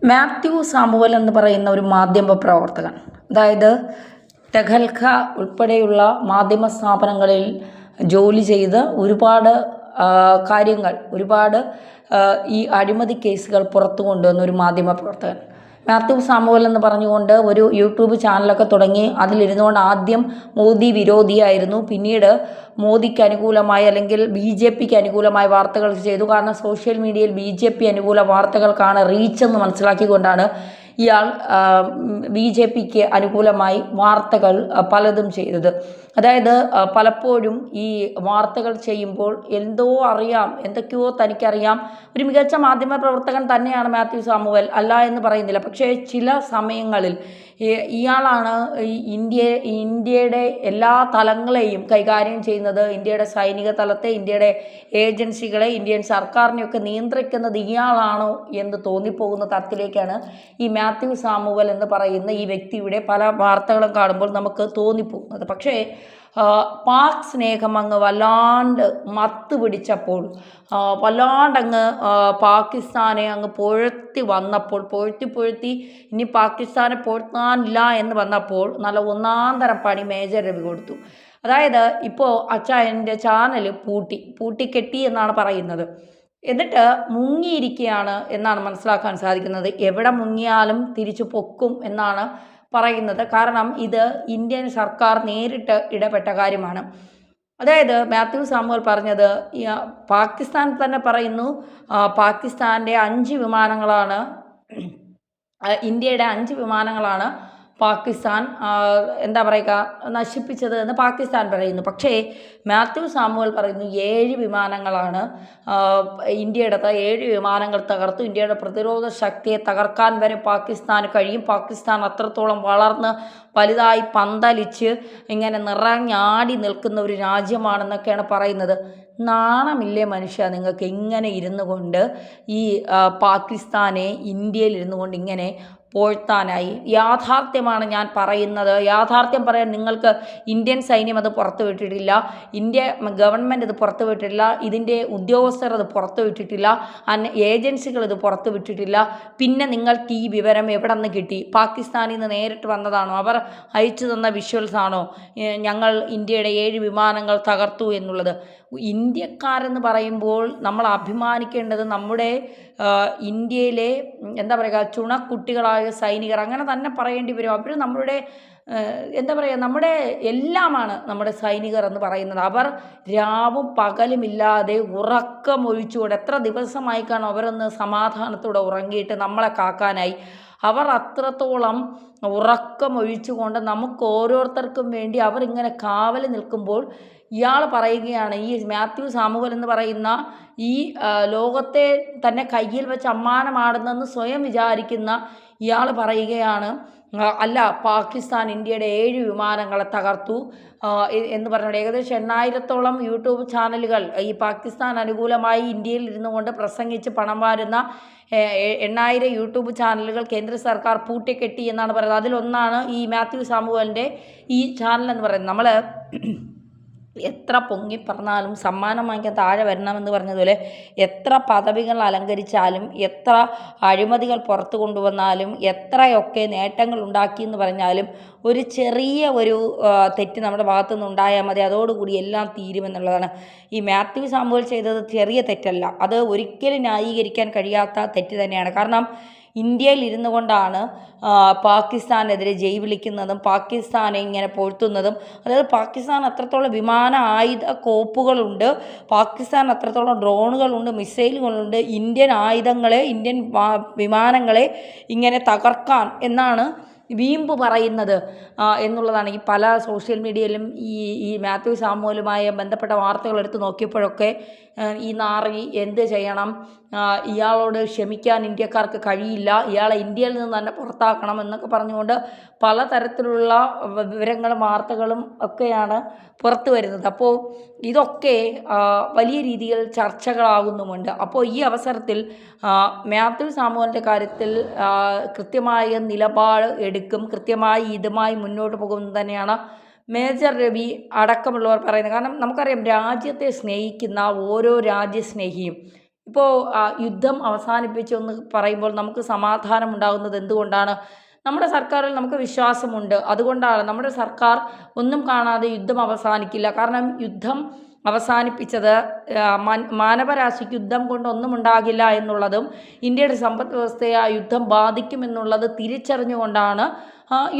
Mathew Samuel എന്ന് പറയുന്ന ഒരു മാധ്യമ പ്രവർത്തകൻ, അതായത് ടെഹൽക ഉൾപ്പെടെയുള്ള മാധ്യമ സ്ഥാപനങ്ങളിൽ ജോലി ചെയ്ത് ഒരുപാട് കാര്യങ്ങൾ, ഒരുപാട് ഈ അഴിമതി കേസുകൾ പുറത്തു കൊണ്ടുവന്ന ഒരു മാധ്യമ പ്രവർത്തകൻ മാത്യു സാമുവൽ എന്ന് പറഞ്ഞുകൊണ്ട് ഒരു യൂട്യൂബ് ചാനലൊക്കെ തുടങ്ങി. അതിലിരുന്നുകൊണ്ട് ആദ്യം മോദി വിരോധിയായിരുന്നു. പിന്നീട് മോദിക്ക് അനുകൂലമായി അല്ലെങ്കിൽ BJPക്ക് അനുകൂലമായ വാർത്തകൾ ചെയ്തു. കാരണം സോഷ്യൽ മീഡിയയിൽ BJP അനുകൂല വാർത്തകൾക്കാണ് റീച്ചെന്ന് മനസ്സിലാക്കിക്കൊണ്ടാണ് ഇയാൾ BJPക്ക് അനുകൂലമായി വാർത്തകൾ പലതും ചെയ്തത്. അതായത് പലപ്പോഴും ഈ വാർത്തകൾ ചെയ്യുമ്പോൾ എന്തോ അറിയാം, എന്തൊക്കെയോ തനിക്കറിയാം. ഒരു മികച്ച മാധ്യമ പ്രവർത്തകൻ തന്നെയാണ് മാത്യു സാമുവൽ, അല്ല എന്ന് പറയുന്നില്ല. പക്ഷേ ചില സമയങ്ങളിൽ ഇയാളാണ് ഇന്ത്യയുടെ എല്ലാ തലങ്ങളെയും കൈകാര്യം ചെയ്യുന്നത്. ഇന്ത്യയുടെ സൈനിക തലത്തെ, ഇന്ത്യയുടെ ഏജൻസികളെ, ഇന്ത്യൻ സർക്കാരിനെയൊക്കെ നിയന്ത്രിക്കുന്നത് ഇയാളാണോ എന്ന് തോന്നിപ്പോകുന്ന തരത്തിലേക്കാണ് ഈ മാത്യു സാമുവൽ എന്ന് പറയുന്ന ഈ വ്യക്തിയുടെ പല വാർത്തകളും കാണുമ്പോൾ നമുക്ക് തോന്നിപ്പോകുന്നത്. പക്ഷേ പാക് സ്നേഹം അങ്ങ് വല്ലാണ്ട് മത്ത് പിടിച്ചപ്പോൾ, വല്ലാണ്ടങ്ങ് പാകിസ്ഥാനെ അങ്ങ് പുഴത്തി വന്നപ്പോൾ, പൊഴുത്തി ഇനി പാകിസ്ഥാനെ പൊഴുത്താനില്ല എന്ന് വന്നപ്പോൾ നല്ല ഒന്നാന്തരം പണി മേജർ രവി കൊടുത്തു. അതായത് ഇപ്പോൾ അച്ചായൻ്റെ ചാനൽ പൂട്ടിക്കെട്ടി എന്നാണ് പറയുന്നത്. എന്നിട്ട് മുങ്ങിയിരിക്കുകയാണ് എന്നാണ് മനസ്സിലാക്കാൻ സാധിക്കുന്നത്. എവിടെ മുങ്ങിയാലും തിരിച്ചു പൊക്കും എന്നാണ് പറയുന്നത്. കാരണം ഇത് ഇന്ത്യൻ സർക്കാർ നേരിട്ട് ഇടപെട്ട കാര്യമാണ്. അതായത് മാത്യു സാമുവൽ പറഞ്ഞത്, പാകിസ്ഥാൻ തന്നെ പറയുന്നു, പാകിസ്ഥാൻ്റെ 5 വിമാനങ്ങളാണ്, ഇന്ത്യയുടെ 5 വിമാനങ്ങളാണ് പാകിസ്ഥാൻ എന്താ പറയുക നശിപ്പിച്ചത് എന്ന് പാകിസ്ഥാൻ പറയുന്നു. പക്ഷേ മാത്യു സാമുവൽ പറയുന്നു 7 വിമാനങ്ങളാണ് ഇന്ത്യയുടെ 7 വിമാനങ്ങൾ തകർത്തു. ഇന്ത്യയുടെ പ്രതിരോധ ശക്തിയെ തകർക്കാൻ വരെ പാകിസ്ഥാന് കഴിയും. പാകിസ്ഥാൻ അത്രത്തോളം വളർന്ന് വലുതായി പന്തലിച്ച് ഇങ്ങനെ നിറഞ്ഞാടി നിൽക്കുന്ന ഒരു രാജ്യമാണെന്നൊക്കെയാണ് പറയുന്നത്. നാണമില്ലേ മനുഷ്യ നിങ്ങൾക്ക് ഇങ്ങനെ ഇരുന്നു കൊണ്ട് ഈ പാകിസ്ഥാനെ ഇന്ത്യയിൽ ഇരുന്നു കൊണ്ട് ഇങ്ങനെ പോഴ്ത്താനായി? യാഥാർത്ഥ്യമാണ് ഞാൻ പറയുന്നത്. യാഥാർത്ഥ്യം പറയാൻ നിങ്ങൾക്ക് ഇന്ത്യൻ സൈന്യം അത് പുറത്തുവിട്ടിട്ടില്ല, ഇന്ത്യ ഗവൺമെൻറ് ഇത് പുറത്തുവിട്ടിട്ടില്ല, ഇതിൻ്റെ ഉദ്യോഗസ്ഥർ അത് പുറത്തുവിട്ടിട്ടില്ല, ഏജൻസികൾ ഇത് പുറത്തുവിട്ടിട്ടില്ല. പിന്നെ നിങ്ങൾക്ക് ഈ വിവരം എവിടെ നിന്ന് കിട്ടി? പാകിസ്ഥാനിൽ നിന്ന് നേരിട്ട് വന്നതാണോ? അവർ അയച്ചു തന്ന വിഷ്വൽസ് ആണോ ഞങ്ങൾ ഇന്ത്യയുടെ 7 വിമാനങ്ങൾ തകർത്തു എന്നുള്ളത്? ഇന്ത്യക്കാരെന്ന് പറയുമ്പോൾ നമ്മൾ അഭിമാനിക്കേണ്ടത് നമ്മുടെ ഇന്ത്യയിലെ എന്താ പറയുക ചുണക്കുട്ടികളായ സൈനികർ, അങ്ങനെ തന്നെ പറയേണ്ടി വരും. അവർ നമ്മളുടെ എന്താ പറയുക നമ്മുടെ എല്ലാമാണ് നമ്മുടെ സൈനികർ എന്ന് പറയുന്നത്. അവർ രാവും പകലുമില്ലാതെ ഉറക്കമൊഴിച്ചുകൊണ്ട് എത്ര ദിവസമായി കാണും അവരൊന്ന് സമാധാനത്തോടെ ഉറങ്ങിയിട്ട് നമ്മളെ കാക്കാനായി. അവർ അത്രത്തോളം ഉറക്കമൊഴിച്ചുകൊണ്ട് നമുക്ക് ഓരോരുത്തർക്കും വേണ്ടി അവരിങ്ങനെ കാവൽ നിൽക്കുമ്പോൾ ഇയാൾ പറയുകയാണ്, ഈ മാത്യു സാമുവൽ എന്ന് പറയുന്ന ഈ ലോകത്തെ തന്നെ കയ്യിൽ വെച്ച് അമ്മാനമാടുന്നെന്ന് സ്വയം വിചാരിക്കുന്ന ഇയാൾ പറയുകയാണ്, അല്ല പാകിസ്ഥാൻ ഇന്ത്യയുടെ 7 വിമാനങ്ങളെ തകർത്തു എന്ന് പറഞ്ഞുകൊണ്ട് ഏകദേശം 8,000-ഓളം യൂട്യൂബ് ചാനലുകൾ ഈ പാകിസ്ഥാൻ അനുകൂലമായി ഇന്ത്യയിൽ ഇരുന്നു കൊണ്ട് പ്രസംഗിച്ച് പണം വാരുന്ന 8,000 യൂട്യൂബ് ചാനലുകൾ കേന്ദ്ര സർക്കാർ പൂട്ടിക്കെട്ടി എന്നാണ് പറയുന്നത്. അതിലൊന്നാണ് ഈ മാത്യു സാമുവലിൻ്റെ ഈ ചാനൽ എന്ന് പറയുന്നത്. നമ്മൾ എത്ര പൊങ്ങി പറഞ്ഞാലും സമ്മാനം വാങ്ങിക്കാൻ താഴെ വരണമെന്ന് പറഞ്ഞതുപോലെ എത്ര പദവികൾ അലങ്കരിച്ചാലും, എത്ര അഴിമതികൾ പുറത്തു കൊണ്ടുവന്നാലും, എത്രയൊക്കെ നേട്ടങ്ങൾ ഉണ്ടാക്കിയെന്ന് പറഞ്ഞാലും ഒരു ചെറിയ ഒരു തെറ്റ് നമ്മുടെ ഭാഗത്തു നിന്ന് ഉണ്ടായാൽ മതി, അതോടുകൂടി എല്ലാം തീരുമെന്നുള്ളതാണ്. ഈ മാത്യു സാമുവൽ ചെയ്തത് ചെറിയ തെറ്റല്ല, അത് ഒരിക്കലും ന്യായീകരിക്കാൻ കഴിയാത്ത തെറ്റ് തന്നെയാണ്. കാരണം ഇന്ത്യയിൽ ഇരുന്നു കൊണ്ടാണ് പാകിസ്ഥാനെതിരെ ജയ് വിളിക്കുന്നതും പാകിസ്ഥാനെ ഇങ്ങനെ പൊഴുത്തുന്നതും. അതായത് പാകിസ്ഥാൻ അത്രത്തോളം വിമാന ആയുധ കോപ്പുകളുണ്ട്, പാകിസ്ഥാൻ അത്രത്തോളം ഡ്രോണുകളുണ്ട്, മിസൈലുകളുണ്ട്, ഇന്ത്യൻ ആയുധങ്ങളെ, ഇന്ത്യൻ വിമാനങ്ങളെ ഇങ്ങനെ തകർക്കാൻ എന്നാണ് വീമ്പ് പറയുന്നത് എന്നുള്ളതാണ്. ഈ പല സോഷ്യൽ മീഡിയയിലും ഈ മാത്യു സാമുവലുമായി ബന്ധപ്പെട്ട വാർത്തകൾ എടുത്ത് നോക്കിയപ്പോഴൊക്കെ ഈ നാറി എന്ത് ചെയ്യണം, ഇയാളോട് ക്ഷമിക്കാൻ ഇന്ത്യക്കാർക്ക് കഴിയില്ല, ഇയാളെ ഇന്ത്യയിൽ നിന്ന് തന്നെ പുറത്താക്കണം എന്നൊക്കെ പറഞ്ഞുകൊണ്ട് പലതരത്തിലുള്ള വിവരങ്ങളും വാർത്തകളും ഒക്കെയാണ് പുറത്തു വരുന്നത്. അപ്പോൾ ഇതൊക്കെ വലിയ രീതിയിൽ ചർച്ചകളാകുന്നുമുണ്ട്. അപ്പോൾ ഈ അവസരത്തിൽ മാത്യു സാമുവലിൻ്റെ കാര്യത്തിൽ കൃത്യമായ നിലപാട് എടുക്കും, കൃത്യമായി ഇതുമായി മുന്നോട്ട് പോകുമെന്ന് തന്നെയാണ് മേജർ രവി അടക്കമുള്ളവർ പറയുന്നത്. കാരണം നമുക്കറിയാം, രാജ്യത്തെ സ്നേഹിക്കുന്ന ഓരോ രാജ്യസ്നേഹിയും ഇപ്പോൾ യുദ്ധം അവസാനിപ്പിച്ചെന്ന് പറയുമ്പോൾ നമുക്ക് സമാധാനം ഉണ്ടാകുന്നത് എന്തുകൊണ്ടാണ്? നമ്മുടെ സർക്കാരിൽ നമുക്ക് വിശ്വാസമുണ്ട്. അതുകൊണ്ടാണ് നമ്മുടെ സർക്കാർ ഒന്നും കാണാതെ യുദ്ധം അവസാനിക്കില്ല. കാരണം യുദ്ധം അവസാനിപ്പിച്ചത് മാനവരാശിക്ക് യുദ്ധം കൊണ്ടൊന്നും ഉണ്ടാകില്ല എന്നുള്ളതും ഇന്ത്യയുടെ സമ്പദ് വ്യവസ്ഥയെ ആ യുദ്ധം ബാധിക്കുമെന്നുള്ളത് തിരിച്ചറിഞ്ഞുകൊണ്ടാണ്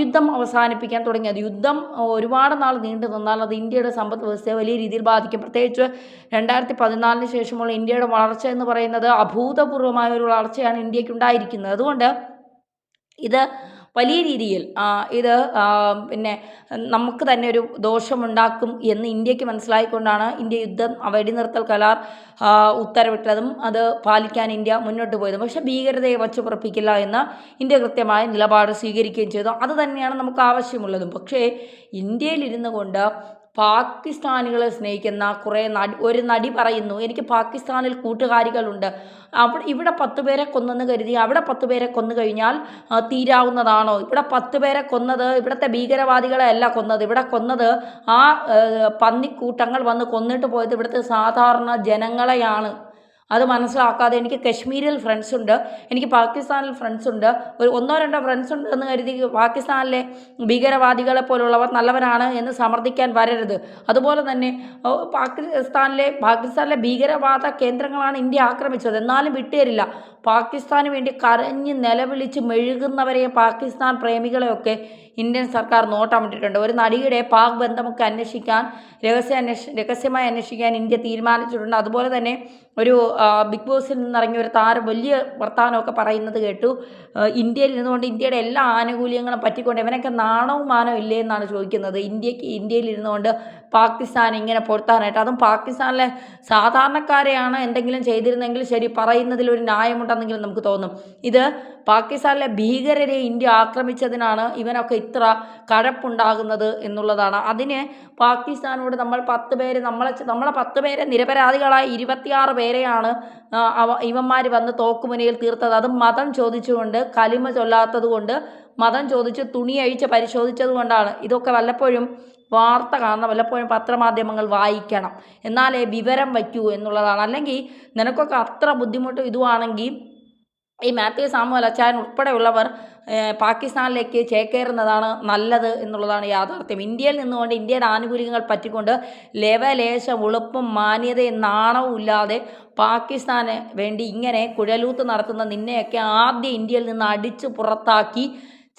യുദ്ധം അവസാനിപ്പിക്കാൻ തുടങ്ങിയത്. യുദ്ധം ഒരുപാട് നാൾ നീണ്ടു നിന്നാൽ അത് ഇന്ത്യയുടെ സമ്പദ് വ്യവസ്ഥയെ വലിയ രീതിയിൽ ബാധിക്കും. പ്രത്യേകിച്ച് 2014 ശേഷമുള്ള ഇന്ത്യയുടെ വളർച്ച എന്ന് പറയുന്നത് അഭൂതപൂർവമായ ഒരു വളർച്ചയാണ് ഇന്ത്യക്ക് ഉണ്ടായിരിക്കുന്നത്. അതുകൊണ്ട് ഇത് വലിയ രീതിയിൽ ഇത് പിന്നെ നമുക്ക് തന്നെ ഒരു ദോഷമുണ്ടാക്കും എന്ന് ഇന്ത്യക്ക് മനസ്സിലായിക്കൊണ്ടാണ് ഇന്ത്യ യുദ്ധം വെടിനിർത്തൽ കരാർ ഉത്തരവിട്ടതും അത് പാലിക്കാൻ ഇന്ത്യ മുന്നോട്ട് പോയതും. പക്ഷേ ഭീകരതയെ വച്ചുപറപ്പിക്കില്ല എന്ന ഇന്ത്യ കൃത്യമായ നിലപാട് സ്വീകരിക്കുകയും ചെയ്തു. അത് തന്നെയാണ് നമുക്ക് ആവശ്യമുള്ളതും. പക്ഷേ ഇന്ത്യയിലിരുന്നു കൊണ്ട് പാകിസ്ഥാനികളെ സ്നേഹിക്കുന്ന ഒരു നടി പറയുന്നു, എനിക്ക് പാകിസ്ഥാനിൽ കൂട്ടുകാരികളുണ്ട്, ഇവിടെ 10 പേരെ കൊന്നെന്ന് കരുതി അവിടെ 10 പേരെ കൊന്നു കഴിഞ്ഞാൽ തീരാവുന്നതാണോ? ഇവിടെ 10 പേരെ കൊന്നത് ഇവിടുത്തെ ഭീകരവാദികളെ അല്ല കൊന്നത്, ഇവിടെ കൊന്നത് ആ പന്നിക്കൂട്ടങ്ങൾ വന്ന് കൊന്നിട്ട് പോയത് ഇവിടുത്തെ സാധാരണ ജനങ്ങളെയാണ്. അത് മനസ്സിലാക്കാതെ എനിക്ക് കശ്മീരിൽ ഫ്രണ്ട്സ് ഉണ്ട്, എനിക്ക് പാകിസ്ഥാനിൽ ഫ്രണ്ട്സ് ഉണ്ട്, ഒരു 1-2 ഫ്രണ്ട്സ് ഉണ്ട് എന്ന് കരുതി പാകിസ്ഥാനിലെ ഭീകരവാദികളെ പോലുള്ളവർ നല്ലവരാണ് എന്ന് സമർത്ഥിക്കാൻ വരരുത്. അതുപോലെ തന്നെ പാകിസ്ഥാനിലെ ഭീകരവാദ കേന്ദ്രങ്ങളാണ് ഇന്ത്യ ആക്രമിച്ചത്, എന്നാലും വിട്ടുതരില്ല. പാകിസ്ഥാന് വേണ്ടി കരഞ്ഞ് നിലവിളിച്ച് മെഴുകുന്നവരെ പാകിസ്ഥാൻ പ്രേമികളെയൊക്കെ ഇന്ത്യൻ സർക്കാർ നോട്ടമിട്ടിട്ടുണ്ട്. ഒരു നടിയുടെ പാക് ബന്ധമൊക്കെ അന്വേഷിക്കാൻ രഹസ്യമായി അന്വേഷിക്കാൻ ഇന്ത്യ തീരുമാനിച്ചിട്ടുണ്ട്. അതുപോലെ തന്നെ ഒരു ബിഗ് ബോസിൽ നിന്നിറങ്ങിയ ഒരു താരം വലിയ വർത്തമാനമൊക്കെ പറയുന്നത് കേട്ടു. ഇന്ത്യയിൽ ഇരുന്നുകൊണ്ട് ഇന്ത്യയുടെ എല്ലാ ആനുകൂല്യങ്ങളും പറ്റിക്കൊണ്ട് ഇവനൊക്കെ നാണവും മാനവും ഇല്ലേ എന്നാണ് ചോദിക്കുന്നത്. ഇന്ത്യയിൽ ഇരുന്നുകൊണ്ട് പാകിസ്ഥാൻ ഇങ്ങനെ പൊരുത്താനായിട്ട്, അതും പാകിസ്ഥാനിലെ സാധാരണക്കാരെയാണ് എന്തെങ്കിലും ചെയ്തിരുന്നെങ്കിൽ ശരി, പറയുന്നതിൽ ഒരു ന്യായമുണ്ടെന്നെങ്കിലും നമുക്ക് തോന്നും. ഇത് പാകിസ്ഥാനിലെ ഭീകരരെ ഇന്ത്യ ആക്രമിച്ചതിനാണ് ഇവനൊക്കെ ഇത്ര കഴപ്പുണ്ടാകുന്നത് എന്നുള്ളതാണ്. അതിന് പാകിസ്ഥാനോട് നമ്മൾ 10 പേര് നമ്മളെ 10 പേരെ നിരപരാധികളായ 26 പേരെയാണ് ഇവന്മാർ വന്ന് തോക്കുമുനയിൽ തീർത്തത്. അതും മതം ചോദിച്ചുകൊണ്ട്, കലിമ ചൊല്ലാത്തത് കൊണ്ട്, മതം ചോദിച്ച് തുണി അഴിച്ച് പരിശോധിച്ചത് കൊണ്ടാണ്. ഇതൊക്കെ വല്ലപ്പോഴും വാർത്ത കാണണം, വല്ലപ്പോഴും പത്രമാധ്യമങ്ങൾ വായിക്കണം, എന്നാലേ വിവരം വയ്ക്കൂ എന്നുള്ളതാണ്. അല്ലെങ്കിൽ നിനക്കൊക്കെ അത്ര ബുദ്ധിമുട്ടും ഇതുവാണെങ്കിൽ ഈ മാത്യു സാമുവൽ അച്ചായൻ ഉൾപ്പെടെയുള്ളവർ പാകിസ്ഥാനിലേക്ക് ചേക്കേറുന്നതാണ് നല്ലത് എന്നുള്ളതാണ് യാഥാർത്ഥ്യം. ഇന്ത്യയിൽ നിന്നുകൊണ്ട് ഇന്ത്യയുടെ ആനുകൂല്യങ്ങൾ പറ്റിക്കൊണ്ട് ലേശം ഉളുപ്പും മാന്യതയും നാണവും ഇല്ലാതെ പാകിസ്ഥാന് വേണ്ടി ഇങ്ങനെ കുഴലൂത്ത് നടത്തുന്ന നിന്നെയൊക്കെ ആദ്യം ഇന്ത്യയിൽ നിന്ന് അടിച്ചു പുറത്താക്കി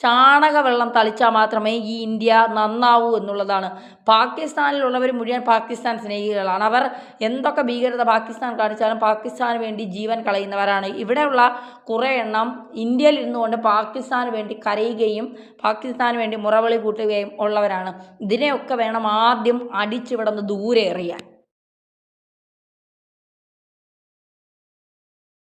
ചാണകവെള്ളം തളിച്ചാൽ മാത്രമേ ഈ ഇന്ത്യ നന്നാവൂ എന്നുള്ളതാണ്. പാകിസ്ഥാനിലുള്ളവർ മുഴുവൻ പാകിസ്ഥാൻ സ്നേഹികളാണ്. അവർ എന്തൊക്കെ ഭീകരത പാകിസ്ഥാൻ കാണിച്ചാലും പാകിസ്ഥാന് വേണ്ടി ജീവൻ കളയുന്നവരാണ്. ഇവിടെയുള്ള കുറേ എണ്ണം ഇന്ത്യയിൽ ഇരുന്നുകൊണ്ട് പാകിസ്ഥാന് വേണ്ടി കരയുകയും പാകിസ്ഥാന് വേണ്ടി മുറവിളി കൂട്ടുകയും ഉള്ളവരാണ്. ഇതിനെയൊക്കെ വേണം ആദ്യം അടിച്ചിവിടുന്ന് ദൂരെ എറിയാൻ.